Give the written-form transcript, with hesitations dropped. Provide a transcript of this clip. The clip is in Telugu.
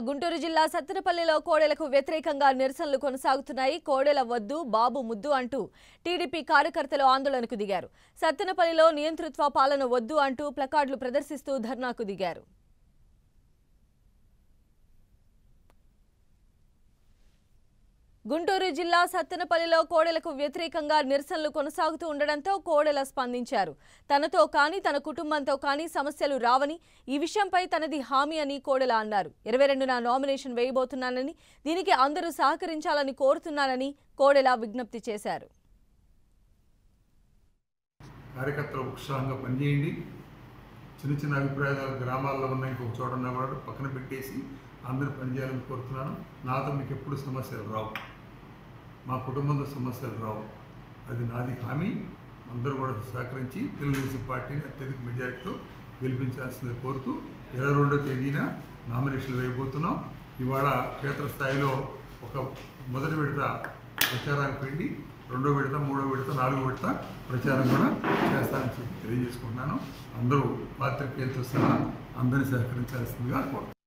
గుంటూరు జిల్లా సత్తెనపల్లిలో కోడెలకు వ్యతిరేకంగా నిరసనలు కొనసాగుతున్నాయి. కోడెల వద్దు బాబు ముద్దు అంటూ టీడీపీ కార్యకర్తలు ఆందోళనకు దిగారు. సత్తెనపల్లిలో నియంతృత్వ పాలన వద్దు అంటూ ప్లకార్డులు ప్రదర్శిస్తూ ధర్నాకు దిగారు. గుంటూరు జిల్లా సత్తెనపల్లిలో కోడెలకు వ్యతిరేకంగా నిరసనలు కొనసాగుతూ ఉండడంతో కోడెల స్పందించారు. తనతో కానీ తన కుటుంబంతో కానీ సమస్యలు రావని, ఈ విషయంపై తనది హామీ అని కోడెల అన్నారు. 22న నామినేషన్ వేయబోతున్నానని, దీనికి అందరూ సహకరించాలని కోరుతున్నానని కోడెల విజ్ఞప్తి చేశారు. కార్యకర్తలు ఉత్సాహంగా పనిచేయండి. చిన్న చిన్న అభిప్రాయాలు గ్రామాల్లో ఉన్న ఇంకొక చోట ఉన్న కూడా పక్కన పెట్టేసి అందరూ పనిచేయాలని కోరుతున్నాను. నాతో మీకు ఎప్పుడు సమస్యలు రావు, మా కుటుంబంతో సమస్యలు రావు, అది నాది హామీ. అందరూ కూడా సహకరించి తెలుగుదేశం పార్టీని అత్యధిక మెజారిటీతో గెలిపించాల్సింది కోరుతూ 22వ తేదీన నామినేషన్లు వేయబోతున్నాం. ఇవాళ క్షేత్రస్థాయిలో ఒక మొదటి విడత ప్రచారానికి వెళ్ళి 2వ విడత, 3వ విడత, 4వ విడత ప్రచారం కూడా చేస్తానని చెప్పి తెలియజేసుకుంటున్నాను. అందరూ పాత్రికేయులతో సహా అందరినీ సహకరించాల్సిందిగా కోరుతున్నాను.